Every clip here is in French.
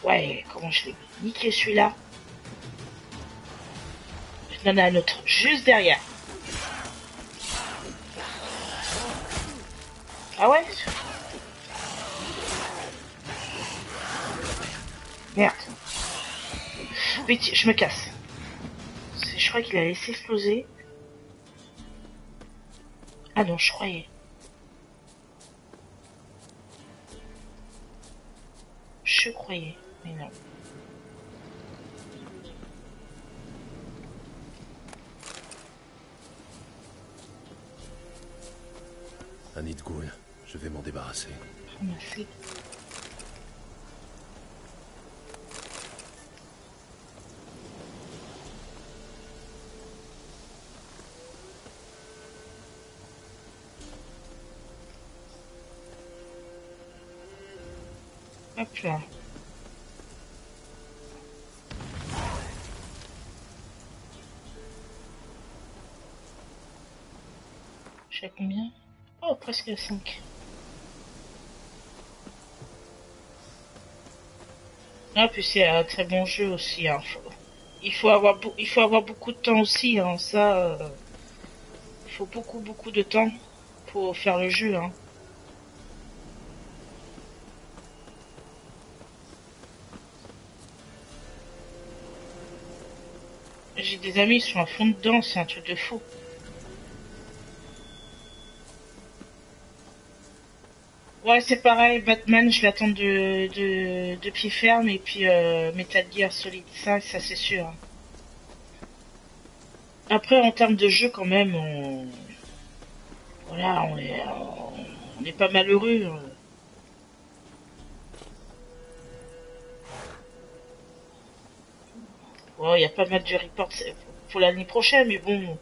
Ouais, comment je l'ai niqué celui-là. Je donne à un autre, juste derrière. Ah ouais? Merde. Vite, je me casse. Je crois qu'il a laissé exploser. Ah non, je croyais. Je croyais, mais non. Un nid de ghoul, je vais m'en débarrasser. Oh, merci. Hop là. Je suis à combien? Oh, presque à 5. Ah, puis c'est un très bon jeu aussi. Hein. Il faut avoir beaucoup de temps aussi. Hein. Ça, il faut beaucoup de temps pour faire le jeu. Hein. J'ai des amis qui sont à fond dedans, c'est un truc de fou. Ouais, c'est pareil, Batman, je l'attends de pied ferme, et puis Metal Gear Solid 5, ça c'est sûr. Après, en termes de jeu, quand même, voilà, on est pas malheureux. Ouais, il y a pas mal de reports pour l'année prochaine, mais bon,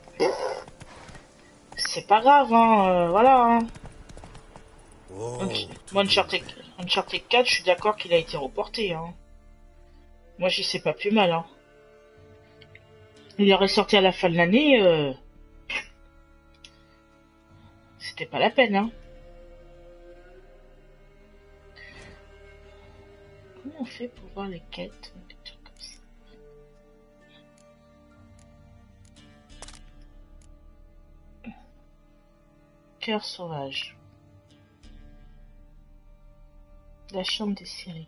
c'est pas grave, hein, voilà. Hein. Oh, Moi, Uncharted 4, je suis d'accord qu'il a été reporté. Hein. Moi, j'y sais pas plus mal. Hein. Il est ressorti à la fin de l'année, c'était pas la peine. Hein. Comment on fait pour voir les quêtes, des trucs comme ça? Cœur sauvage. La chambre des séries.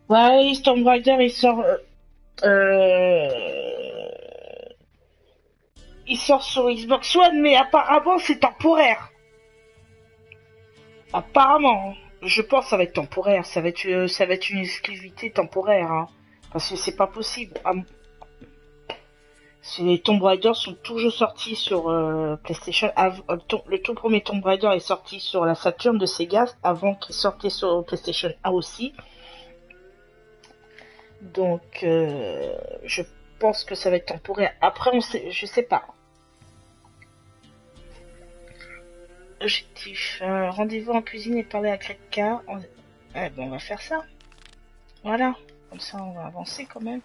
Ouais, Tomb Raider, il sort sur Xbox One, mais apparemment c'est temporaire. Apparemment, je pense que ça va être temporaire, ça va être une exclusivité temporaire, hein, parce que c'est pas possible. Les Tomb Raider sont toujours sortis sur PlayStation. Le tout premier Tomb Raider est sorti sur la Saturn de Sega avant qu'il sortait sur PlayStation 1 aussi. Donc, je pense que ça va être temporaire. Après, je sais pas. Objectif, rendez-vous en cuisine et parler à quelqu'un. On va faire ça. Voilà. Comme ça, on va avancer quand même.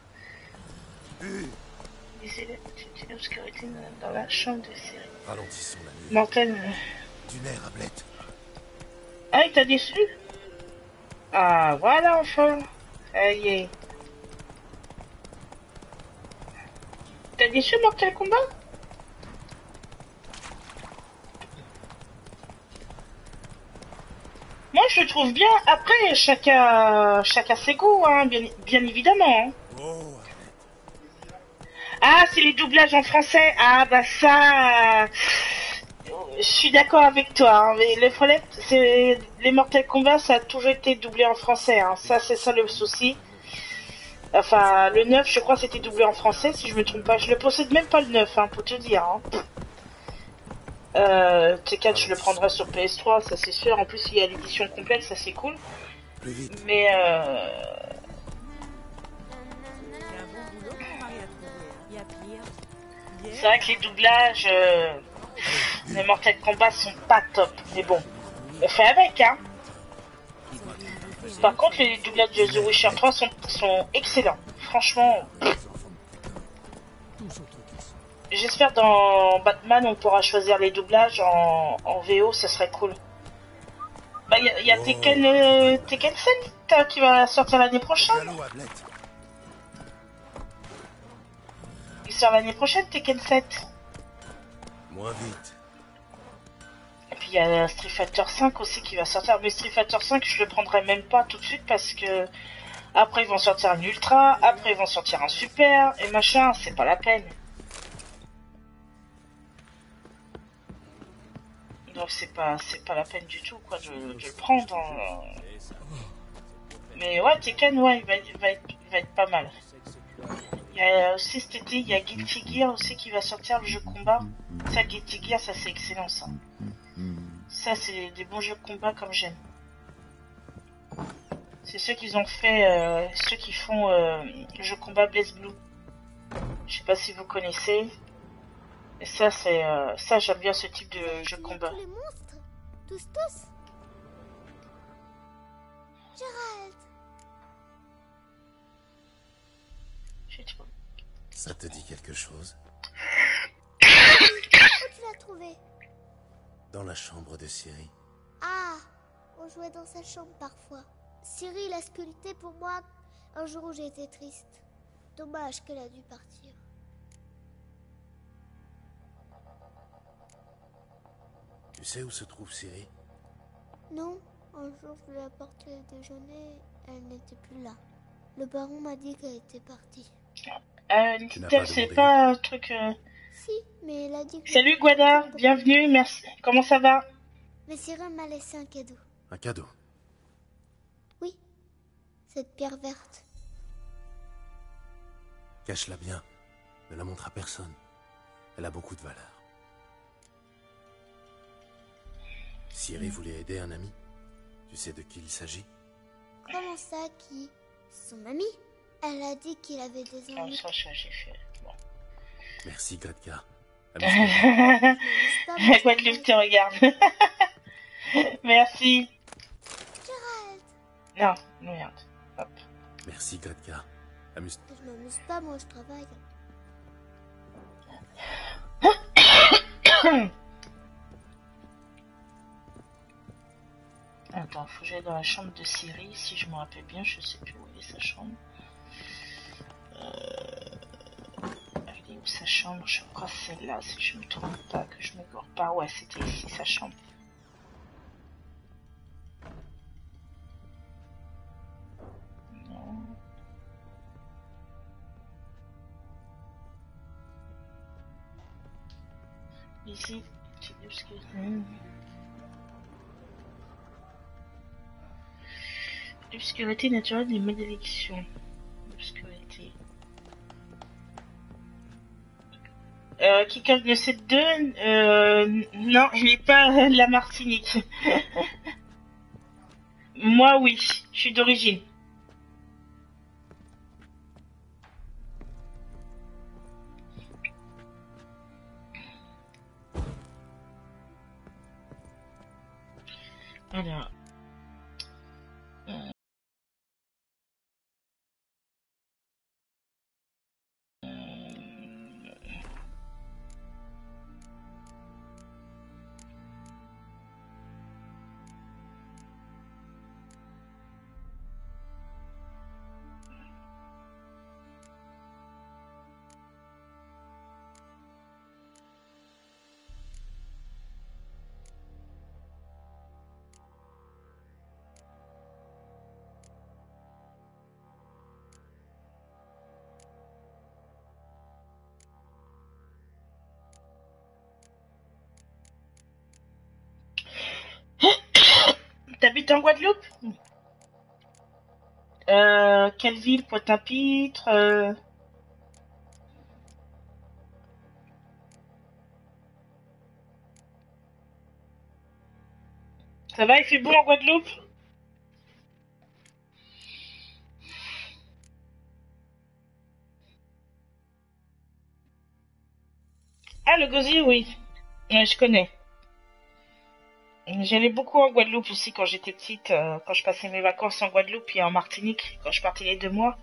L'obscurité dans la chambre de série. Ralentissons la nuit. Mortel. Du nerf à blette. Ah, il t'a déçu? Ah, voilà, enfin. Ça y est. T'as déçu Mortal Kombat? Moi, je le trouve bien. Après, chacun ses goûts, hein, bien évidemment. Hein. Oh. Ah, c'est les doublages en français. Ah, bah ça... je suis d'accord avec toi. Hein, mais le problème, c'est... Les Mortal Kombat, ça a toujours été doublé en français. Hein. Ça, c'est ça le souci. Enfin, le 9, je crois, c'était doublé en français, si je me trompe pas. Je le possède même pas le 9, hein, pour te dire. Hein. T4, je le prendrai sur PS3, ça c'est sûr. En plus, il y a l'édition complète, ça c'est cool. Mais c'est vrai que les doublages, les Mortal Kombat sont pas top. Mais bon, on fait avec, hein. Par contre, les doublages de The Witcher 3 sont excellents. Franchement. J'espère dans Batman on pourra choisir les doublages en VO, ça serait cool. Bah y a Tekken 7 qui va sortir l'année prochaine. Il sort l'année prochaine Tekken 7. Moins vite. Et puis il y a Street Fighter 5 aussi qui va sortir. Mais Street Fighter 5 je le prendrai même pas tout de suite parce que après ils vont sortir un Ultra, après ils vont sortir un Super et machin, c'est pas la peine. Donc c'est pas la peine du tout quoi de le prendre. Hein. Mais ouais Tekken ouais il va être pas mal. Il y a aussi cet été il y a Guilty Gear aussi qui va sortir le jeu de combat. Ça Guilty Gear ça c'est excellent ça. Ça c'est des bons jeux de combat comme j'aime. C'est ceux qu'ils ont fait ceux qui font le jeu de combat Blaze Blue. Je sais pas si vous connaissez. Et ça c'est ça j'aime bien ce type de jeu de combat. Les monstres, tous. Gérald. Ça te dit quelque chose? Où tu l'as trouvé? Dans la chambre de Ciri. Ah, on jouait dans sa chambre parfois. Ciri l'a sculpté pour moi un jour où j'étais triste. Dommage qu'elle a dû partir. Tu sais où se trouve Ciri? Non, un jour je lui ai apporté le déjeuner, elle n'était plus là. Le baron m'a dit qu'elle était partie. C'est pas un truc... Si, mais elle a dit que... Salut Guada, bienvenue, merci. Comment ça va? Mais Cyril m'a laissé un cadeau. Un cadeau? Oui, cette pierre verte. Cache-la bien, ne la montre à personne. Elle a beaucoup de valeur. Ciri voulait aider un ami? Tu sais de qui il s'agit? Comment ça, qui? Son ami? Elle a dit qu'il avait des amis. Ça, j'ai fait. Bon. Merci, Godka. Guadeloupe te regarde. Merci. Gérald. Non, merde. Hop. Merci, Godka. Amuse. Je m'amuse pas, moi, je travaille. Attends, faut que j'aille dans la chambre de Ciri, si je me rappelle bien, je sais plus où est sa chambre. Elle est où sa chambre? Je crois que c'est là, si je me trompe pas, que je me gore pas. Ouais, c'était ici sa chambre. Non. Ici, l'obscurité naturelle des malédictions. L'obscurité. Qui cache de ces deux non, il n'est pas de la Martinique. Moi, oui, je suis d'origine. Alors. T'habites en Guadeloupe? Quelle ville? Pointe-à-Pitre Ça va, il fait beau en Guadeloupe? Ah, le gosier, oui. Ouais, je connais. J'allais beaucoup en Guadeloupe aussi quand j'étais petite, quand je passais mes vacances en Guadeloupe et en Martinique, quand je partais les 2 mois.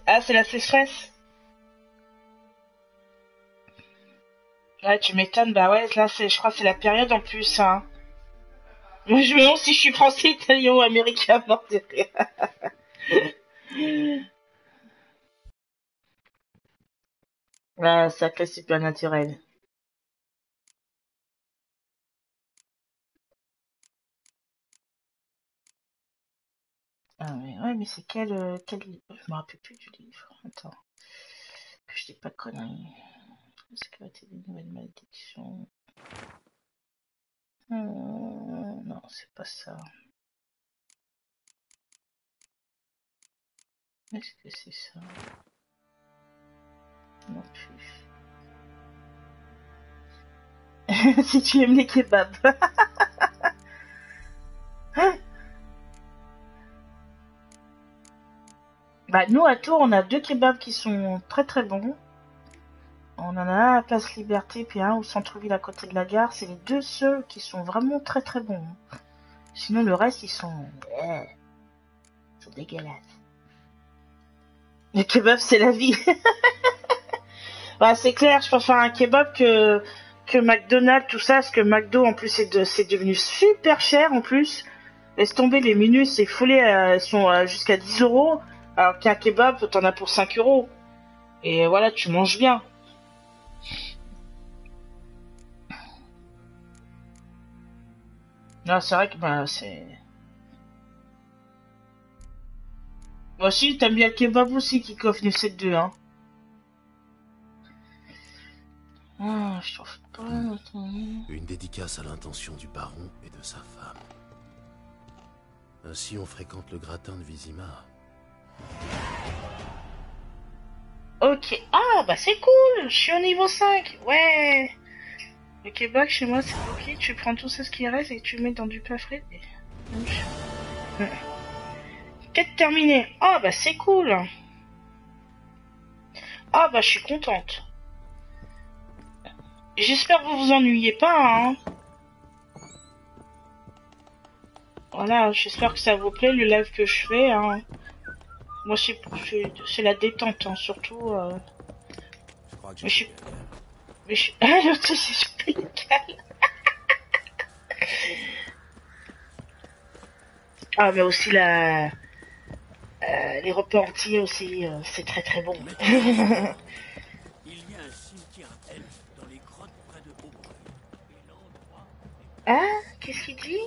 Ah, c'est la sécheresse? Ouais, tu m'étonnes, bah ouais, là, je crois que c'est la période en plus, hein. Moi, je me demande si je suis français, italien ou américain, mort de rire. Ah, sacré super naturel. Ah, mais ouais, mais c'est quel livre? Je me rappelle plus du livre. Attends, que je dis pas de conneries. Est-ce que c'est des nouvelles malédictions? Non, c'est pas ça. Est-ce que c'est ça? Non plus. Si tu aimes les kebabs. Bah, nous, à Tours, on a 2 kebabs qui sont très très bons. On en a un à Place Liberté, puis un au centre-ville à côté de la gare. C'est les 2 seuls qui sont vraiment très très bons. Sinon, le reste, ils sont dégueulasses. Les kebabs, c'est la vie. Bah, c'est clair, je préfère un kebab que McDonald's, tout ça, parce que McDo, en plus, c'est devenu super cher, en plus. Laisse tomber, les menus, c'est foulé, sont jusqu'à 10 euros, alors qu'un kebab, t'en as pour 5 euros. Et voilà, tu manges bien. Non, c'est vrai que, bah, c'est... Moi aussi, t'aimes bien le kebab aussi, qui coffre 972, hein. Ah, je trouve pas... Une dédicace à l'intention du baron et de sa femme. Ainsi on fréquente le gratin de Vizima. Ok, ah, bah c'est cool, je suis au niveau 5, ouais. Le kebab chez moi, c'est ok, tu prends tout ça ce qui reste et tu le mets dans du pain frais. Quête terminée. Ah, bah c'est cool. Ah, bah je suis contente. J'espère que vous vous ennuyez pas, hein. Voilà, j'espère que ça vous plaît, le live que je fais, hein. Moi, c'est la détente, hein, surtout. Je crois que Mais je suis... Ah, l'autre, c'est spécial. Ah, mais aussi les repas entiers aussi, c'est très très bon. Il y a un cimetière elfe dans les grottes près de Aubrey. Et l'endroit... Ah, qu'est-ce qu'il dit?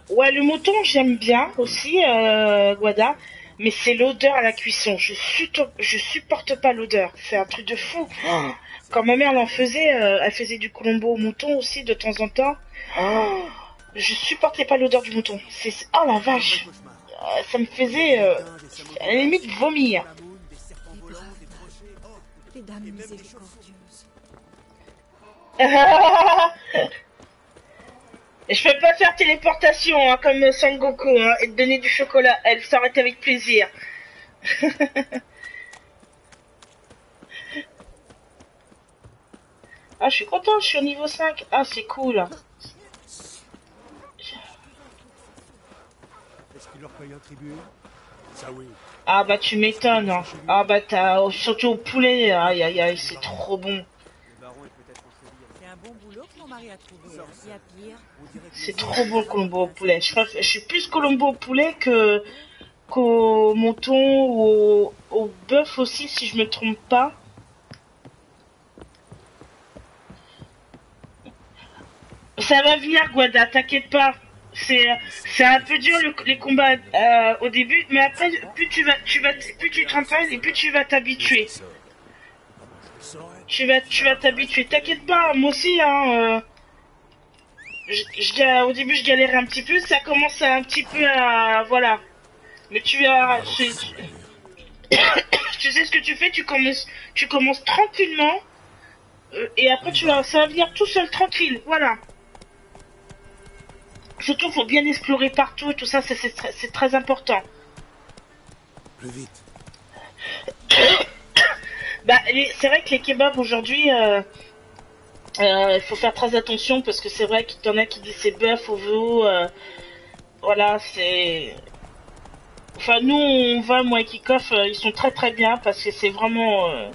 Ouais, le mouton, j'aime bien aussi, Guada. Mais c'est l'odeur à la cuisson. Je supporte pas l'odeur. C'est un truc de fou. Oh. Quand ma mère l'en faisait, elle faisait du colombo au mouton aussi de temps en temps. Oh. Je supportais pas l'odeur du mouton. Oh la vache. Ça me faisait, à la limite, vomir. Les dames miséricordieuses. Je peux pas faire téléportation, hein, comme Son Goku, hein, et te donner du chocolat. Elle s'arrête avec plaisir. Ah, je suis content, je suis au niveau 5. Ah, c'est cool. Est-ce qu'il leur paye un tribut? Ça oui. Ah bah tu m'étonnes. Hein. Ah bah surtout au poulet, aïe aïe aïe, c'est trop bon. C'est un bon boulot que mon mari a trouvé. Il y a pire. C'est trop bon le colombo au poulet. Je suis plus colombo au poulet qu'au mouton ou au bœuf aussi, si je me trompe pas. Ça va venir, Guada, t'inquiète pas. C'est un peu dur les combats au début, mais après plus tu t'entraînes et plus tu vas t'habituer. Tu vas t'habituer. T'inquiète pas, moi aussi hein. Au début je galérais un petit peu, ça commence un petit peu à voilà. Mais tu as tu sais ce que tu fais, tu commences tranquillement et après ça va venir tout seul tranquille, voilà. Surtout, faut bien explorer partout et tout ça, c'est très important. Plus vite. Bah, c'est vrai que les kebabs aujourd'hui, il faut faire très attention parce que c'est vrai qu'il y en a qui disent c'est bœuf ou veau. Voilà, c'est Enfin, nous, on va, moi et Kikoff, ils sont très très bien parce que c'est vraiment